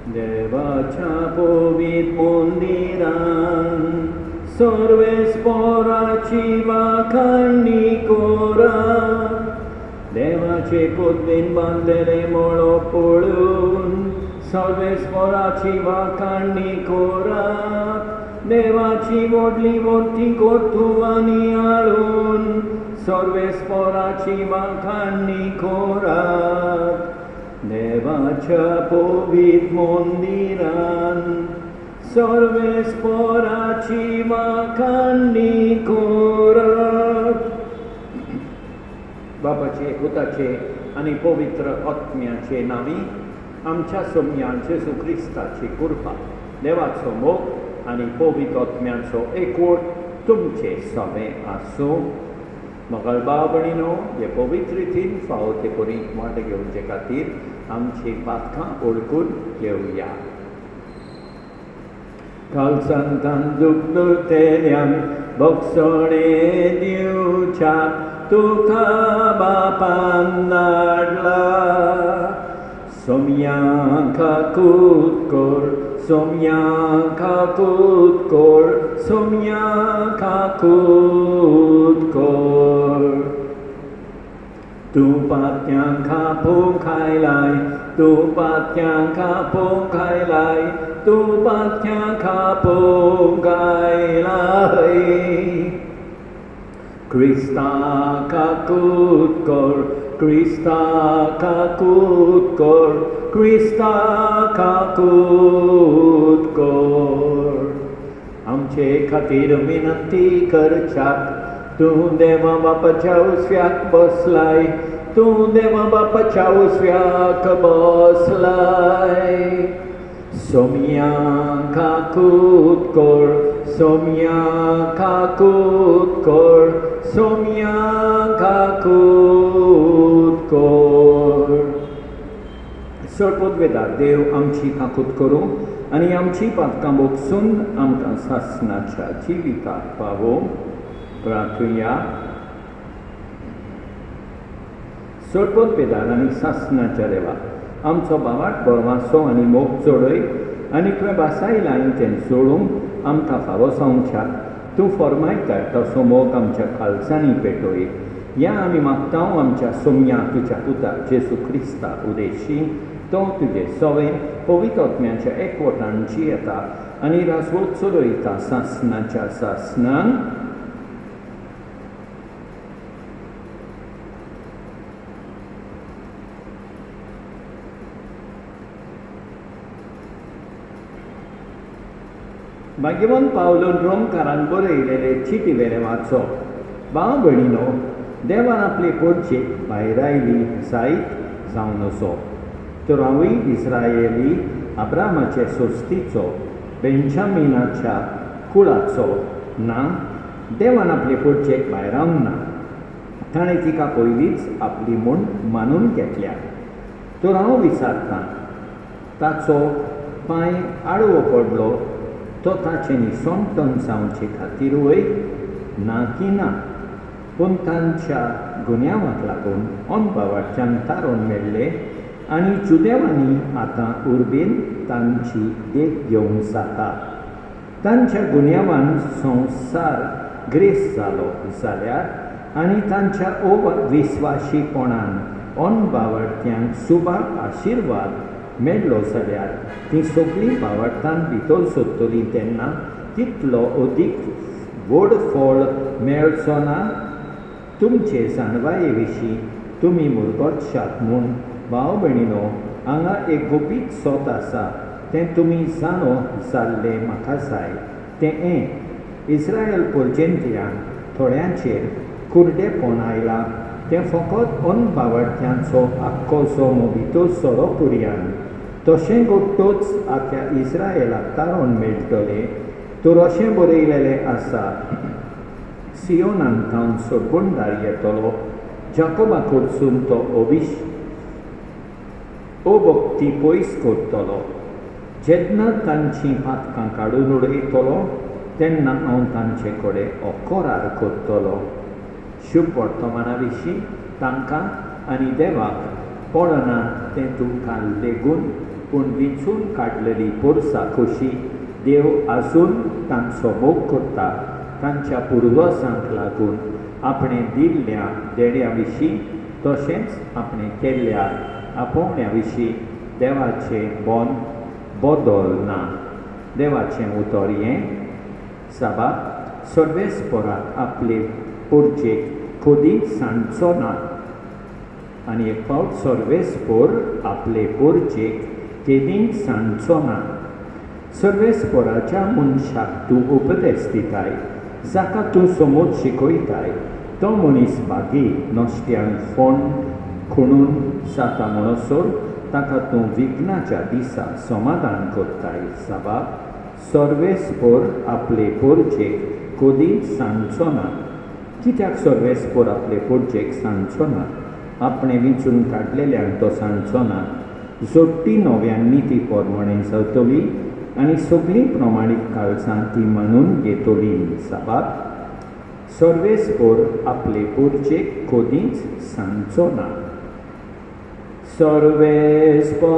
देवाच्या पवित्र मंदिरान सर्वेस्पराची वाखाणणी कोरा. देवाचे कोदबीन बांदलेले मळो पळून सर्वेस्पराची वाखाणणी कोरा. देवाची व्हडली मोठी कोठुवानी हाडून सर्वेस्पराची वाखाणणी कोरात. देवाच्या पवित्र मंदिरान सर्वेस्पराची वाखाणणी कोरात. बापाचे, पुताचे आणि पवित्र आत्म्याचे नावी आमच्या सोम्याचे येशू ख्रिस्ताची कृपा, देवाचो मोग आणि पवित्र आत्म्याचो एकवट तुमचे सवे आसूं. मोगाळ भाव भयणीनो, हे पवित्र रितीन फावो ते करी वाट घेवचे खातीर आमची पातकां ओळखून घेवया. खालसांतान दुखतेल्यान भोगसणे दिवच्याक तुका बापान धाडला. सोम्यांका खूत कोर, सोम्यांका खूत कोर, सोम्यांका खूत कोर. तूं पात्यांका पोंक आयलाय, तूं पात्यांका पोंक आयलाय, तूं पात्यांका पोंक आयलाय. क्रिस्ताका खूत कोर, क्रिस्ताका खूत कोर, क्रिस्ताका खूत कोर. आमचे खातीर विनंती करच्याक तूं देवा बापाच्या उजव्याक बसलाय, तूं देवा बापाच्या उजव्याक बसलाय. सोम्यांका खूत कोर, सोम्यांका खूत कोर, सोम्यांका खूत कोर. सोटवत देव आमची काकूत करूं आनी आमची पातकां बोगसून आमकां सासणाच्या जिविताक पावोवं. प्रार्थुया. सोटवत बेदार आनी सासणाच्या देवा, आमचो बावाट बोरमासो आनी मोग चोडय आनी तुवें बासाय लायन तें सोडूंक आमकां फावो सांगच्याक तूं फरमायता तसो मोग आमच्या खालसांनी पेटोय. ह्या आमी मागता आमच्या सोम्या तुज्या पुता येशू क्रिस्ता उदेशी. तो तुजे सवे पवित्र आत्म्याच्या एकवटान जियेता आनी रासवत चलयता सासणाच्या सासणान. भाग्यवान पावलो रोमकारान बरयलेले चिटी वेरें वाचप. भाव भयणीनो, देवान आपले पोटचेक भायर आयली जायत जावन असो. तर हांवूय इस्रायेली अब्रामाचे सोस्तीचो, बेंजामिनाच्या कुळाचो ना. देवान आपले पोटचेक भायर हाडूंक ना, ताणें तिका पयलींच आपली म्हूण मानून घेतल्या. तर हांव विचारतां, ताचो पांय आडवो पडलो तो ताचे निसंतन जावचे खातीर वय ना की ना, पूण तांच्या गुन्यांवाक लागून अनभावाच्यान तारोन मेल्ले आनी जुदेवांनी आतां उर्बेन तांची देख घेवंक जाता. तांच्या गुन्यांवान संवसार ग्रेस जालो जाल्यार आनी तांच्या अविस्वाशीपणान अनभावार्थ्यांक सुबाक आशिर्वाद मेळ्ळो जाल्यार ती सगळीं भावार्थान भितर सोदतलीं तेन्ना तितलो अदीक व्हड फळ मेळचो ना. तुमचे जाणवाये विशीं तुमी मुरगोडशात म्हूण भाव भयणीनो, हांगा एक गुपीत सोत आसा तें तुमी जाणो जाल्लें म्हाका जाय. तें हें, इस्रायल पर्जेंतल्यान थोड्यांचेर कुर्डेपण आयलां तें फकत अनभावार्थ्यांचो आख्खो भितर सोरो पुर्यान. तशें घडटूच आख्या इस्रायेलाक तारण मेळटलें. तर अशें बरयलेलें आसा, सियोनान थावन सडगुंडार येतलो, जाकोबा कडसून तो अभक्ती पयस करतलो. जेन्ना तांचीं पातकां काडून उडयतलो तेन्ना हांव तांचे कडेन अकोरार करतलो. शुभ वर्तमाना विशीं तांकां आनी देवाक पडना तें तूं काल लेगून पूण विंचून काडलेली पोरसां खोशी देव आजून तांचो मोग करता तांच्या पुर्वसांक लागून आपणे दिल्ल्या देड्या विशीं तशेंच आपणे केल्ल्या आपोवण्या विशीं देवाचें बदल ना. देवाचें उतर हें साबार सर्वेस्पराक आपले पोरचेक कदींच सांडचो ना आनी एक फावट सर्वेस्पर आपले पोरचेक केदींच सांडचो ना. सर्वेस्पराच्या मनशाक तूं उपदेश दिताय जाका तूं समज शिकयताय तो मनीस बागी नश्ट्यांक फोण खणून जाता म्हणसर ताका तूं विघ्नाच्या दिसा समाधान करताय. साबार सर्वेस्पर आपले पोरचेक कदींच सांडचो ना. कित्याक सर्वेस्पर आपले पोरचेक सांडचो ना? आपणे विंचून काडलेल्यांक तो सांडचो ना. जोडटी नव्यांनी ती पोरमणें जातली आनी सगळीं प्रमाणीत काळजां ती मानून घेतली. साबार सर्वेस्पर आपले पोरचेक कदींच सांडचो ना. सर्वेस्पराक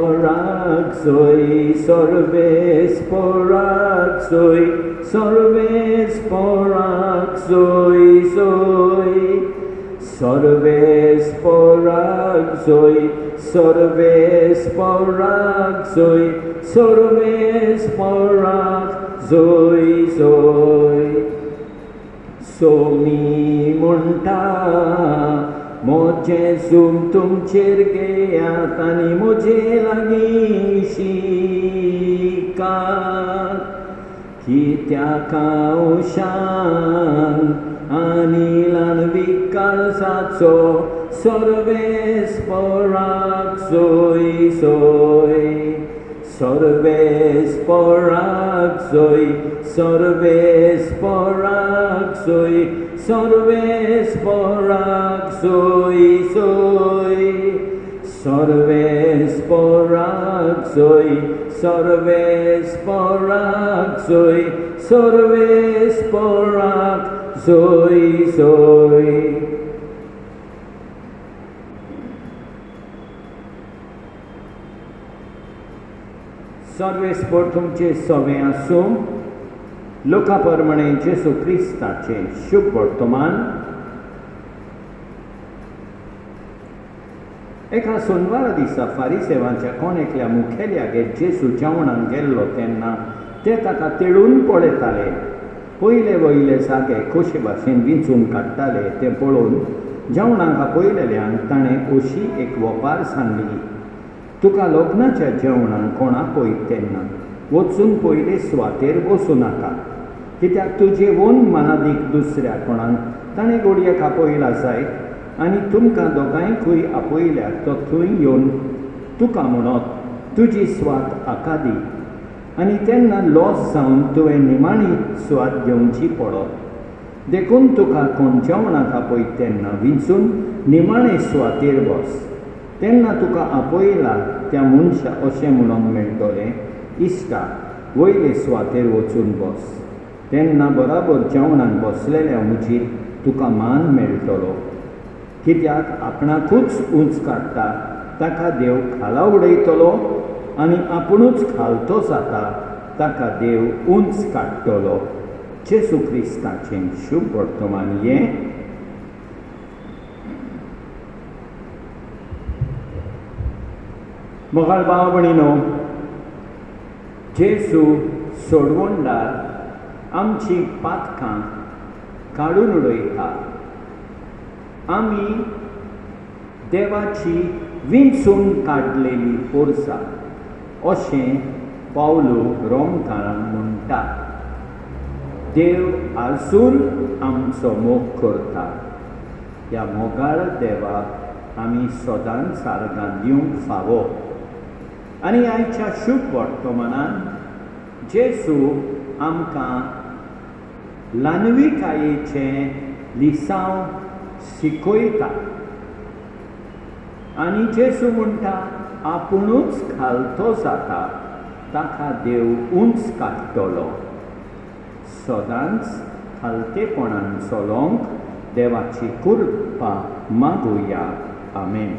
जय, सर्वेस्पराक जय, सर्वेस्पराक जय जय. सर्वेस्पराक जय, सर्वेस्पराक जय, सर्वेस्पराक जय जय. सोमी म्हणटा मोचे झूम तुमचेर घेयात आनी म्हजे लागीं शिकात. कित्याक हांव शांत आनी ल्हानवी काळजाचो सर्वेस्पराक जय जय. सर्वेस्पराक जय, सर्वेस्पराक जय, सर्वेस्पराक जय जय. सर्वेस्पराक जय, सर्वेस्पराक जय, सर्वेस्पराक जय जय. सर्वेस्पर तुमचे सवे आसूं. लोका परमणें जेसू क्रिस्ताचें शुभ वर्तमान. एका सोनवारा दिसा फारिसेवांच्या कोणेकल्या मुखेल्यागेर जेसू जेवणाक गेल्लो तेन्ना ते ताका तेडून पळयताले. पयले वयले जागे कशे भाशेन विंचून काडटाले तें पळोवन जेवणाक आपयलेल्यांक ताणें अशी एक वपार सांगली. तुका लग्नाच्या जेवणाक कोण आपयत तेन्ना वचून पयले सुवातेर बसूं नाका. कित्याक तुजे ओन मानादीक दुसऱ्या कोणाक ताणें घोडयेक आपयला जायत आनी तुमकां दोगांयकूय आपयल्यार तो थंय येवन तुका म्हणत तुजी स्वात हाका दी आनी तेन्ना लॉस जावन तुवें निमाणी स्वात घेवची पडत. देखून तुका कोण जेवणाक आपयत तेन्ना विंचून निमाणे सुवातेर बस. तेन्ना तुका आपयला त्या मनशा अशें म्हणूंक मेळटलें, इश्टा वयले सुवातेर वचून बस. तेन्ना बराबर जेवणाक बसलेल्या मुजीर तुका मान मेळटलो. कित्याक आपणाकूच उंच काडटा ताका देव खाला उडयतलो आनी आपुणूच खालतो जाता ताका देव उंच काडटलो. जेसू क्रिस्ताचें शुभ वर्तमान हें. मोगाळ भाव भयणीनो, जेसू सोडवणदार आमची पातकां काडून उडयता. आमी देवाची विंचून काडलेली पोरसां अशें पावलो रोमकारांक म्हणटा. देव आजून आमचो मोग करता. ह्या मोगाळ देवाक आमी सदांच सारगां दिवंक फावो. आनी आयच्या शुभ वर्तमानान जेसू आमकां ल्हानविकायेचें लिसांव शिकयता आनी जेसू म्हणटा आपुणूच खालतो जाता ताका देव उंच काडटलो. सदांच खालतेपणान चलोंक देवाची कृपा मागुया. आमेन.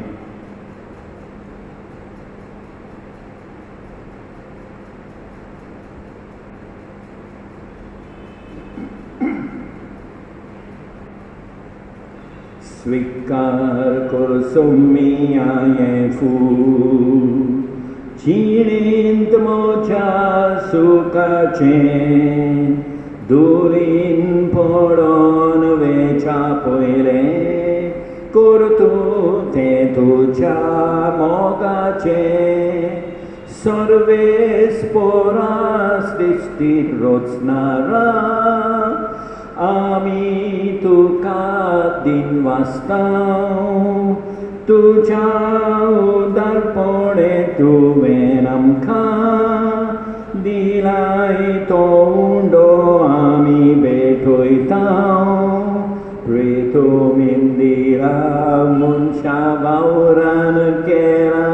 स्वीकार कर सोमियाये फूल जिणेंत म्हज्या सुखाचें दुरीन पडोन वेच्या पयलें कर तूं तें तुज्या मोगाचें सर्वेस्परास दिश्टीत रोचनारा आमी तुका दिनवासतां तुज्या उदारपणे तुवें आमकां दिलाय तो उंडो आमी भेटयतां प्रेतो मिंदिरा मनशा वावरान केला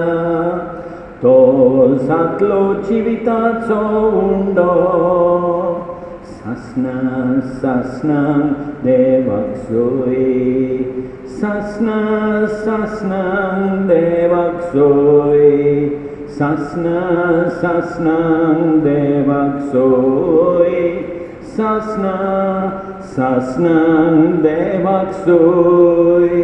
तो जातलो जिविताचो उंडो सासना सासना देवाक जोय सासना सासना देवाक जोय सासना सासना देवाक जोय सासना सासना देवाक जोय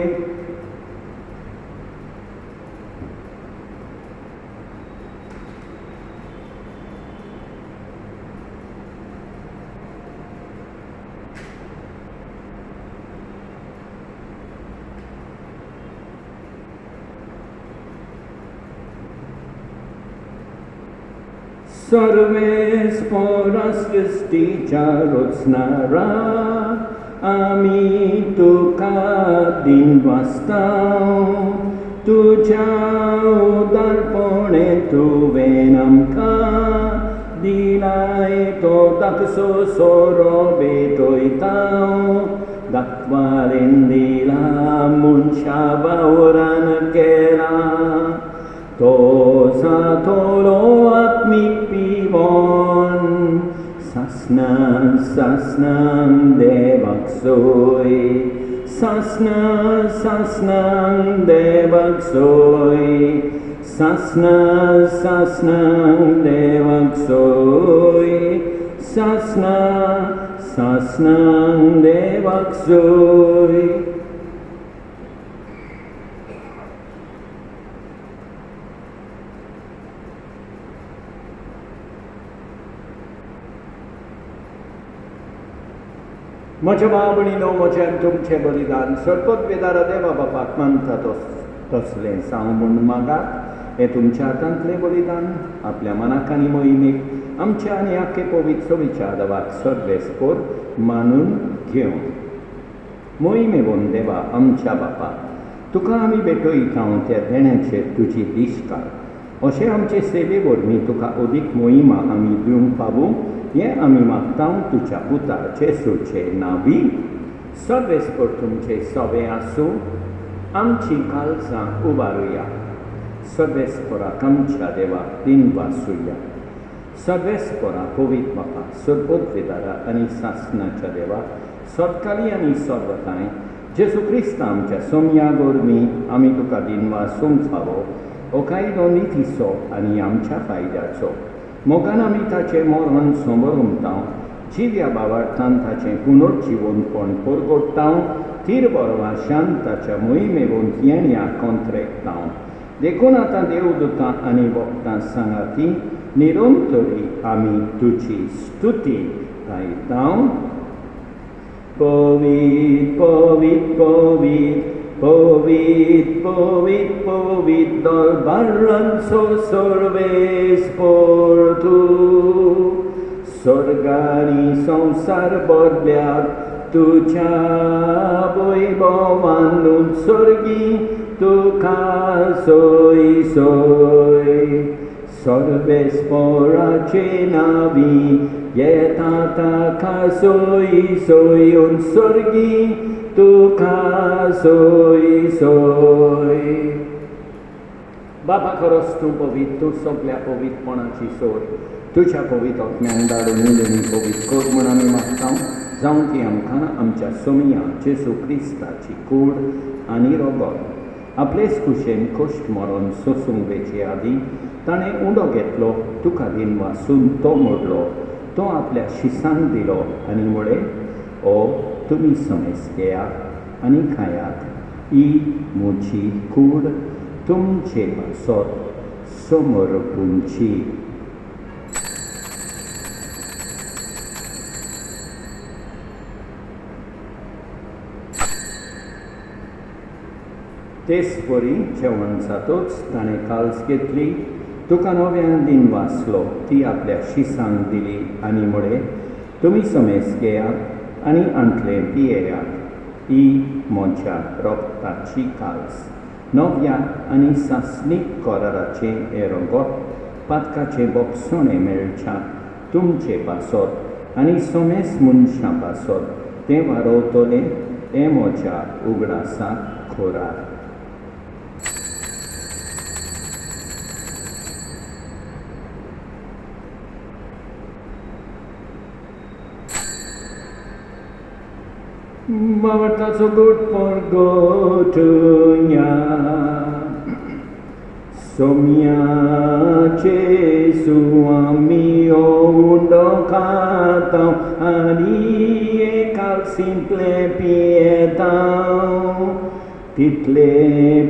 सर्वेस्परास सृष्टीच्या रचणारा आमी तुका दिनवासतां तुज्या उदारपणे तुवें आमकां दिलाय तो धाकसो सोरो भेटयतां दाखवारेन दिला मनशा वावरान केला तो सातलो आत्मीक पिवोन सासना सासना देवाक जोय सासना सासना देवाक जोय सासना सासना देवाक जोय सासना सासना देवाक जोय म्हज्या भावभयणीनो म्हजें तुमचें बलिदान सरपत बेदारा देवा बापाक मानता तसलें जावं म्हूण मागात हें तुमच्या हातांतलें बलिदान आपल्या मनाक आनी मोहिमेक आमच्या आनी आख्खे पवित्र विचारवाक सर्वेस्पोर मानून घेवन मोहिमेवून देवा आमच्या बापा तुका आमी भेटयता त्या देण्याचेर तुजी दिश्कार अशें आमचे सेवे वरवीं तुका अदीक मोहिमा आमी दिवंक पावूं हें आमी मागता तुज्या पुता जेसूचे नांवी सर्वेस्पर तुमचे सवे आसूं आमची काळजां उबारुया सर्वेस्पराक आमच्या देवाक दिनवासुया सर्वेस्परा पवित्र बापा सरपत वेदारा आनी सासनाच्या देवा सतकाली आनी सर्वताय जेसू क्रिस्त आमच्या सोम्या वरवीं आमी तुका दिनवासूंक फावो हो कायदो नितीचो आनी आमच्या फायद्याचो मोगान आमी ताचें मरण समोरुमतां जिव्या बाबार्थान ताचें पुनर्जिवनपण परगोडटां तीर बरवाशान ताच्या मोहिमेवून येण्या कोंत्रेकतां देखून आतां देवदूतां आनी भक्तां सांगाती निरंतरी आमी तुजी स्तुती गायतां पवित्र पवित्र पवित्र पवित्र पवित्र पवित्र दरबारांचो सर्वेस्पर तूं स्वर्गानी संसार बदल्यात तुज्या वैभवान उत्सर्गी तुका सोय सोय सर्वेस्पराचे नांवी येता ताका सोय सोय उत्सर्गी तुका सोय सोय बाबा खरोच तूं पवित्र तूं सगळ्या पवित्रपणाची सोय तुज्या पवित्र आत्म्यान धाडून उलोवणी पवित्र कर म्हूण आमी मागता जावं ती आमकां आमच्या सोमिया जेसू क्रिस्ताची कूड आनी रोगोत आपलेच कुशेन कश्ट मरण सोसूंक वेचे आदीं ताणें उंडो घेतलो तुका दिन वासून तो मोडलो तो आपल्या शिसान दिलो आनी म्हळें ओ तुमी समेज घेयात आनी खायात ही म्हजी कूड तुमचे पासत समर्पूंची. तेच परी जेवण जातूच ताणें काल्स घेतली, तुका नव्यान दिन वाचलो, ती आपल्या शिसांक दिली आनी म्हळें, तुमी समेस घेयात आनी आंतले पियेयात. ही म्हज्या रोगताची काल्स. नव्या आनी सासणीक कराराचें हें रगत पातकाचें बोगसणें मेळच्या तुमचे पासत आनी समेस मनशां पासत तें वारोवतलें हें म्हज्या उगडासाक खोराक. Marta's a good for gotunya. Somia Jesu amio undocatao arie cal simple pietao. Title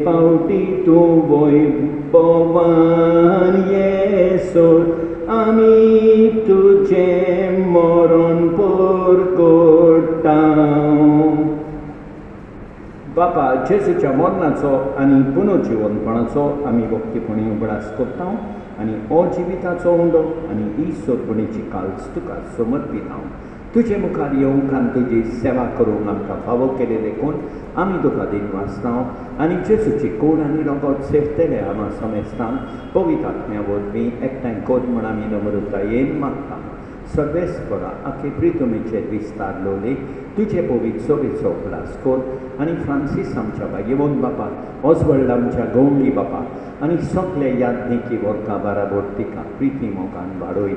pauti tu voi bovan Iesus ami tuce moron purgotao. बापा जेसूच्या मरणाचो आनी पुनर्जीवनपणाचो आमी भक्तीपणी उगडास करता आनी अजिविताचो उंडो आनी ईश्वरपणीची काल्स तुका समर्पीत हांव. तुजे मुखार येवंक आनी तुजी सेवा करूंक आमकां फावो केले देखून आमी तुका दिन वाचता आनी जेसूची कूड आनी रगत सेवतले आमा समेस्तान पवित्र आत्म्या वरवीं एकठांय कर म्हण आमी नम्रतायेन मागता. सर्वेस्परा आखे प्रितुमेचेर विस्तार लोले तुजे पवित्र सोबेचो उगडास कर आनी फ्रांसीस आमच्या भाग्यवंत बापा, ऑस्वल्ड आमच्या गवंडी बापा आनी सगळे याज्ञिकी वर्गां बाराबर तिका प्रिती मोगान वाडोय.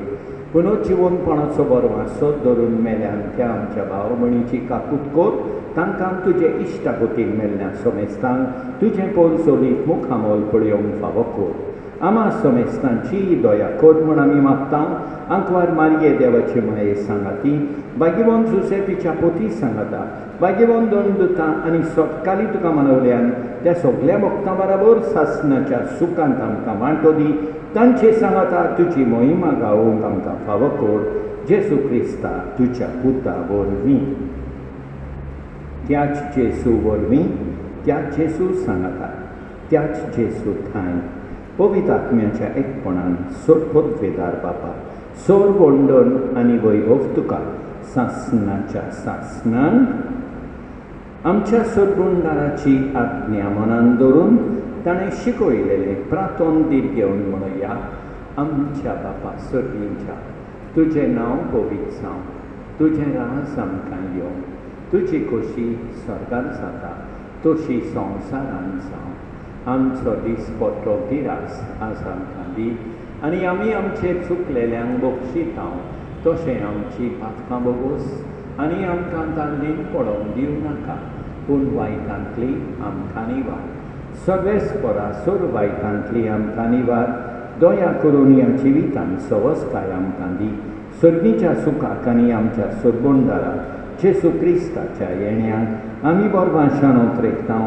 पुनर्जीवनपणाचो बरो वासो धरून मेल्यान त्या आमच्या भाव भयणीची काकूट कर, तांकां तुजे इश्टागतीन मेल्ल्या समेस्तांक तुजें पोल सोलीत मुखामोल पळयोवंक फावो कर. आमा समेस्तांची दया कर म्हण आमी मागता. आंकवार मारये देवाची माये सांगाती, भाग्यवंत जुसेफीच्या पोती सांगाता, भाग्यवंत दोन दुतां आनी सतकाली तुका मनवल्यान त्या सगळ्या भक्तां बरोबर सासणाच्या सुखांत आमकां वांटो दी. तांचे सांगाता तुजी मोहिमा गावोवंक आमकां फावो कर. जेसू क्रिस्ता तुज्या पुता वरवीं. त्याच जेसू वरवीं, त्याच जेसू सांगाता, त्याच जेसू थाय पवित्र आत्म्याच्या एकपणान सोडपदवेदार बापा, सोर वंडन आनी वैभव तुका सासणाच्या सासणान आमच्या सोडबुंडाराची आज्ञा मनान दवरून ताणें शिकयलेलें प्रार्थोन दीर घेवन म्हणया. आमच्या बापा सर्गींच्या, तुजें नांव पवित्र जावं, तुजें राज आमकां येवं, तुजी खोशी स्वर्गांत जाता तशी संवसारांत जावं. आमचो दिसपट्टो गिरास आज आमकां दी आनी आमी आमचे चुकलेल्यांक बक्षीत हांव, तशें आमची पातकां बोगोस आनी आमकां दांडीन पडोवंक दिवं नाका, पूण वायटांतली आमकां निवार. सर्वेस्परा सोर वायटांतली आमकां निवार. दया करून ह्या जिवितांत सवस्काय आमकां दी. सर्गीच्या सुखाक आनी आमच्या सोडबुंडारा जेसू क्रिस्ताच्या येण्याक आमी बरवां शाणोत रेखता.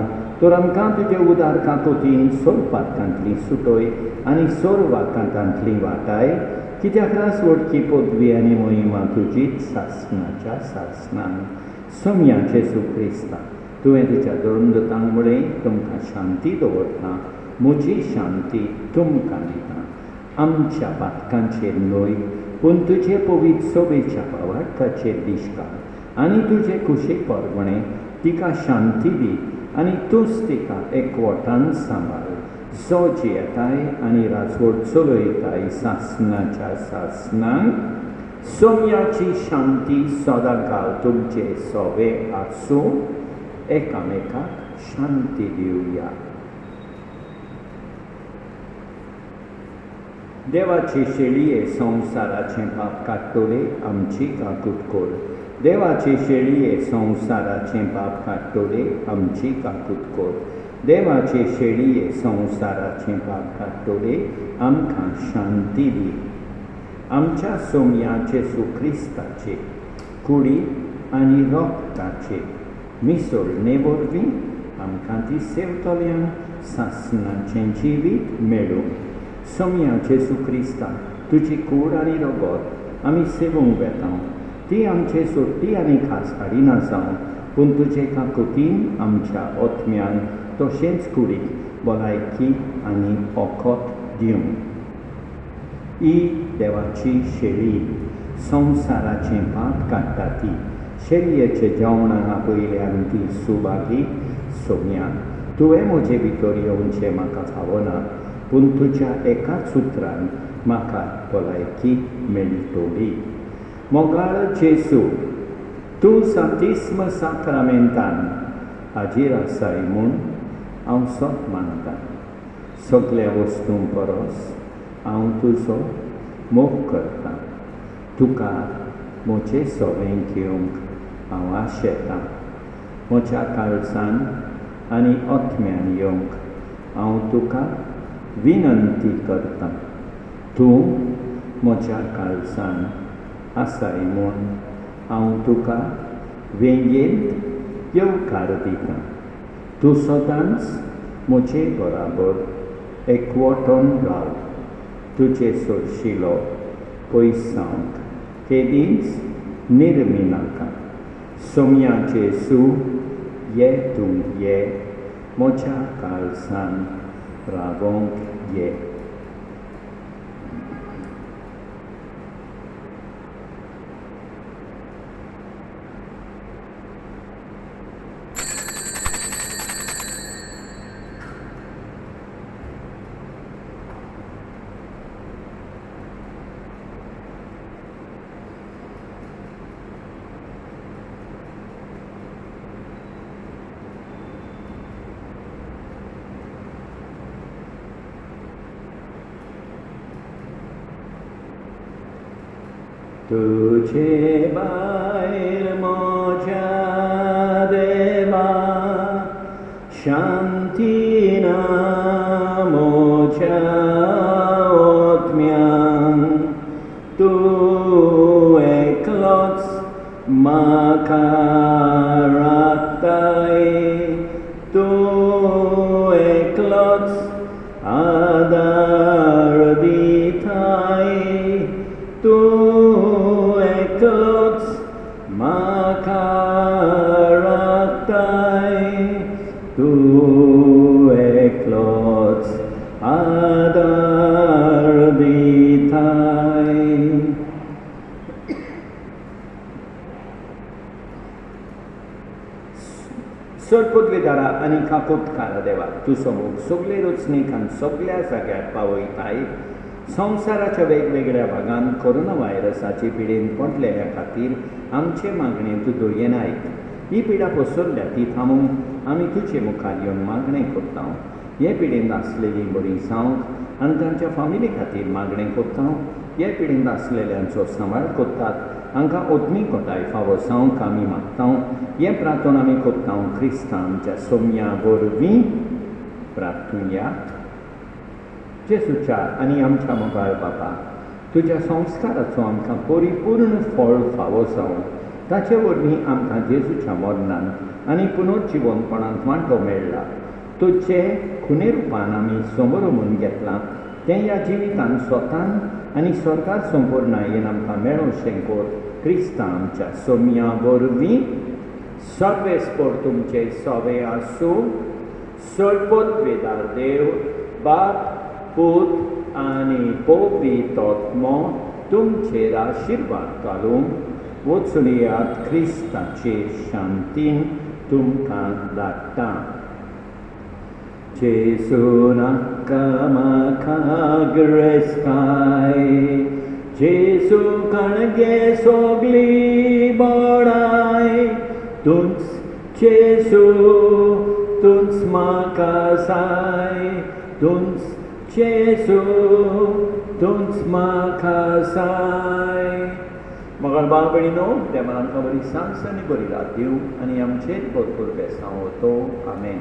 तर आमकां तुजे उदार काकोतीन सोर पातकांतली सुटोय आनी सोर वाकांतांतली वाटाय, कित्याक रासवडची पदवी आनी मोहिमा तुजीच सासणाच्या सासणान. सोम्या जेसू क्रिस्ता, तुवें तुज्या दोंदतांक म्हळें तुमकां शांती दवरता, म्हजी शांती तुमकां दिता. आमच्या पातकांचेर न्हय पूण तुजे पवित्र सोबेच्या पावाटकाचेर दिश्काल आनी तुजे कुशीक परगणे तिका शांती दी आनी तूंच तिका एकवटान सांबाळ. जो जियेताय आनी राजवट चलयताय सासणाच्या सासणांक. सोम्याची शांती सदांकाळ तुमचे सोबे आसूं. एकामेकाक शांती दिवया. देवाची शेळये संवसाराचें पाप काडटले आमची काकूट कर. देवाची शेळये संवसाराचें पाप काडटले आमची काकूट कर. देवाचे शेळये संवसाराचें पाप काडटले आमकां शांती दी. आमच्या सोम्या जेसू क्रिस्ताचे कुडी आनी रोगताचे मिसळणे वरवीं आमकां ती सेवतल्यान सासणाचें जिवीत मेळूं. सोम्या जेसू क्रिस्ता तुजी कूड आनी रगत आमी सेवूंक वेता. ती आमचे सोडटी आनी खासकाडी ना जावं, पूण तुजे काकुतीन आमच्या ओतम्यान तशेंच कुडीक भलायकी आनी ओकोत दिवं. ही देवाची शेळी, संवसाराचें पाप काडटा ती. शेळयेच्या जेवणाक आपयल्यान ती सुभागी सोम्या. तुवें म्हजे भितर येवचें म्हाका फावना, पूण तुज्या एकाच उतरान म्हाका भलायकी मेळटली. मोगाळ जेसू, तूं सांतिस्म साक्रामेंतान हाजीर आसाय म्हूण हांव सोत मानतां. सगळ्या वस्तूं परस हांव तुजो मोग करतां. तुका म्हजें सोवें घेवंक हांव आशेतां. म्हज्या काळजान आनी ओतम्यान येवंक हांव तुका विनंती करतां. तूं म्हज्या काळजान आसाय म्हूण हांव तुका वेंगेंत येवकार दितां. तूं सदांच म्हजे बराबर एकवटून राव. तुजे सोडशिलो पयस जावंक केदींच निर्मी नाका. सोम्या जेसू, ये तूं ये, म्हज्या काळजान रावोंक ये. तुझे भायर म्हज्या देवा, शांती ना म्हज्या ओतम्यांक. तूं एकलोच म्हाका राखताय. तूं एकलोच आदार दिताय. तूं एकलोच म्हाका राखताय. तूं एकलोच आदार दिताय. सडपदवेदारा आनी काकोतकारा देवा, तुजो मोग सगळे रचणेक आनी सगळ्या जाग्यार पावयताय. संवसाराच्या वेगवेगळ्या भागांत कोरोना व्हायरसाचे पिडेन पडलेल्या खातीर आमचे मागणे तूं दर्येन आयक. ही पिडा पसरल्या ती थांबोवंक आमी तुजे मुखार येवन मागणें करता. हे पिडेंत आसलेली बरी जावंक आनी तांच्या फामिली खातीर मागणें करता. हे पिडेंत आसलेल्यांचो सांबाळ करतात. हांकां ओतमी कोताय फावो जावंक आमी मागता. हें प्रार्थना आमी करता क्रिस्तांच्या सोम्या वरवीं प्रार्थुया. जेसूच्या आनी आमच्या मोगाळ बाबा, तुज्या संस्काराचो आमकां परिपूर्ण फळ फावो जावन ताचे वरवीं आमकां जेजूच्या मरणान आनी पुनर्जिवनपणांत वांटो मेळ्ळा. तुजे खुने रुपान आमी समोर म्हणून घेतलां तें ह्या जिवितान स्वतान आनी स्वर्गार संपूर्णायेन आमकां मेळोवचें कोर. क्रिस्तां आमच्या सोम्या वरवीं सर्वेस्पोर तुमचे सोवे आसूं. सडपदवेदार देव, बाप, पूत आनी पवित्र आत्मो तुमचेर आशिर्वाद घालूंक वचुनियात. क्रिस्ताचे शांतीन तुमकां धाडटा. जेसू नाका म्हाका गिरेस्ताय. जेसू कणगे सोगली बोडाय. तूंच जेसू, तूंच म्हाका जाय. तूंच जेसू, तूंच म्हाका जाय. मोगाळ भाव भयणीनो, देवान आमकां बरी सांस आनी बरी रात दिवं आनी आमचेर भरपूर बेसांव होतो. आमेन.